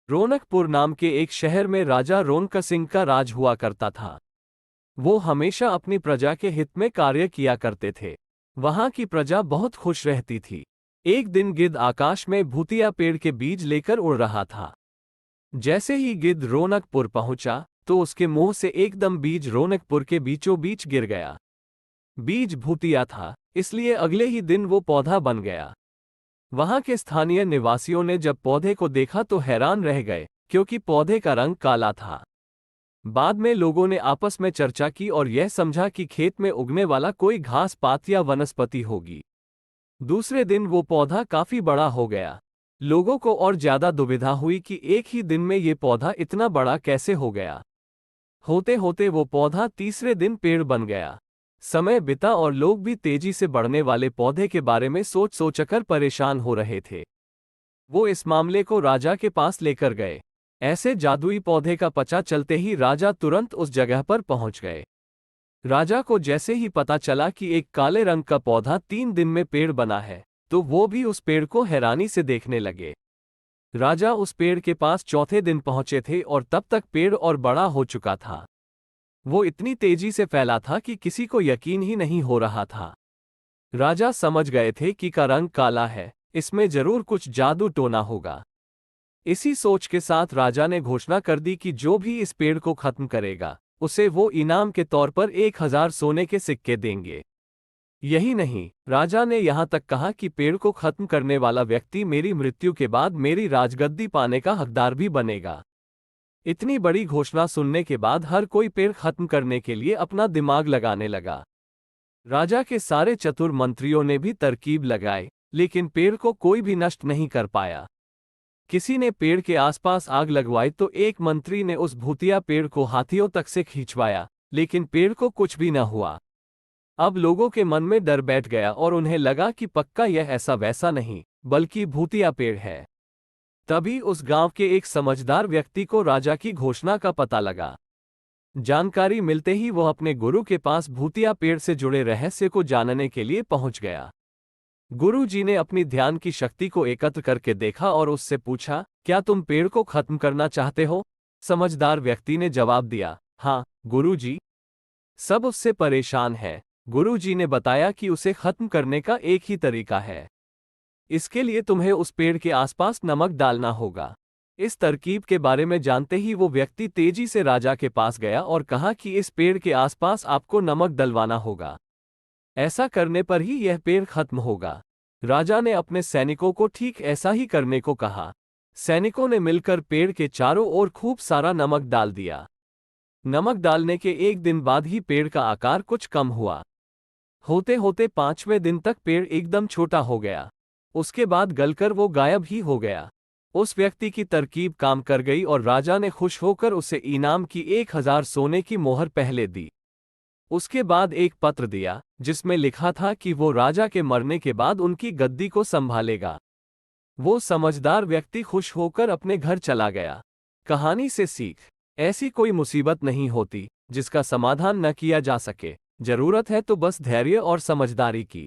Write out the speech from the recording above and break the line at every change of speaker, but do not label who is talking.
रौनकपुर नाम के एक शहर में राजा रौनक सिंह का राज हुआ करता था। वो हमेशा अपनी प्रजा के हित में कार्य किया करते थे। वहां की प्रजा बहुत खुश रहती थी। एक दिन गिद्ध आकाश में भूतिया पेड़ के बीज लेकर उड़ रहा था। जैसे ही गिद्ध रौनकपुर पहुंचा तो उसके मुंह से एकदम बीज रौनकपुर के बीचों बीच गिर गया। बीज भूतिया था, इसलिए अगले ही दिन वो पौधा बन गया। वहां के स्थानीय निवासियों ने जब पौधे को देखा तो हैरान रह गए, क्योंकि पौधे का रंग काला था। बाद में लोगों ने आपस में चर्चा की और यह समझा कि खेत में उगने वाला कोई घास पात या वनस्पति होगी। दूसरे दिन वो पौधा काफी बड़ा हो गया। लोगों को और ज्यादा दुविधा हुई कि एक ही दिन में ये पौधा इतना बड़ा कैसे हो गया। होते होते वो पौधा तीसरे दिन पेड़ बन गया। समय बीता और लोग भी तेजी से बढ़ने वाले पौधे के बारे में सोच सोचकर परेशान हो रहे थे। वो इस मामले को राजा के पास लेकर गए। ऐसे जादुई पौधे का पता चलते ही राजा तुरंत उस जगह पर पहुंच गए। राजा को जैसे ही पता चला कि एक काले रंग का पौधा 3 दिन में पेड़ बना है, तो वो भी उस पेड़ को हैरानी से देखने लगे। राजा उस पेड़ के पास चौथे दिन पहुंचे थे और तब तक पेड़ और बड़ा हो चुका था। वो इतनी तेजी से फैला था कि किसी को यकीन ही नहीं हो रहा था। राजा समझ गए थे कि का रंग काला है, इसमें जरूर कुछ जादू टोना होगा। इसी सोच के साथ राजा ने घोषणा कर दी कि जो भी इस पेड़ को खत्म करेगा, उसे वो इनाम के तौर पर 1000 सोने के सिक्के देंगे। यही नहीं, राजा ने यहां तक कहा कि पेड़ को खत्म करने वाला व्यक्ति मेरी मृत्यु के बाद मेरी राजगद्दी पाने का हकदार भी बनेगा। इतनी बड़ी घोषणा सुनने के बाद हर कोई पेड़ खत्म करने के लिए अपना दिमाग लगाने लगा। राजा के सारे चतुर मंत्रियों ने भी तरकीब लगाई, लेकिन पेड़ को कोई भी नष्ट नहीं कर पाया। किसी ने पेड़ के आसपास आग लगवाई तो एक मंत्री ने उस भूतिया पेड़ को हाथियों तक से खींचवाया, लेकिन पेड़ को कुछ भी न हुआ। अब लोगों के मन में डर बैठ गया और उन्हें लगा कि पक्का यह ऐसा वैसा नहीं, बल्कि भूतिया पेड़ है। तभी उस गांव के एक समझदार व्यक्ति को राजा की घोषणा का पता लगा। जानकारी मिलते ही वह अपने गुरु के पास भूतिया पेड़ से जुड़े रहस्य को जानने के लिए पहुंच गया। गुरु जी ने अपनी ध्यान की शक्ति को एकत्र करके देखा और उससे पूछा, क्या तुम पेड़ को खत्म करना चाहते हो? समझदार व्यक्ति ने जवाब दिया, हाँ गुरु जी। सब उससे परेशान है। गुरु जी ने बताया कि उसे खत्म करने का एक ही तरीका है। इसके लिए तुम्हें उस पेड़ के आसपास नमक डालना होगा। इस तरकीब के बारे में जानते ही वो व्यक्ति तेजी से राजा के पास गया और कहा कि इस पेड़ के आसपास आपको नमक डलवाना होगा। ऐसा करने पर ही यह पेड़ खत्म होगा। राजा ने अपने सैनिकों को ठीक ऐसा ही करने को कहा। सैनिकों ने मिलकर पेड़ के चारों ओर खूब सारा नमक डाल दिया। नमक डालने के एक दिन बाद ही पेड़ का आकार कुछ कम हुआ। होते होते 5वें दिन तक पेड़ एकदम छोटा हो गया। उसके बाद गलकर वो गायब ही हो गया। उस व्यक्ति की तरकीब काम कर गई और राजा ने खुश होकर उसे इनाम की 1000 सोने की मोहर पहले दी। उसके बाद एक पत्र दिया जिसमें लिखा था कि वो राजा के मरने के बाद उनकी गद्दी को संभालेगा। वो समझदार व्यक्ति खुश होकर अपने घर चला गया। कहानी से सीख, ऐसी कोई मुसीबत नहीं होती जिसका समाधान न किया जा सके। जरूरत है तो बस धैर्य और समझदारी की।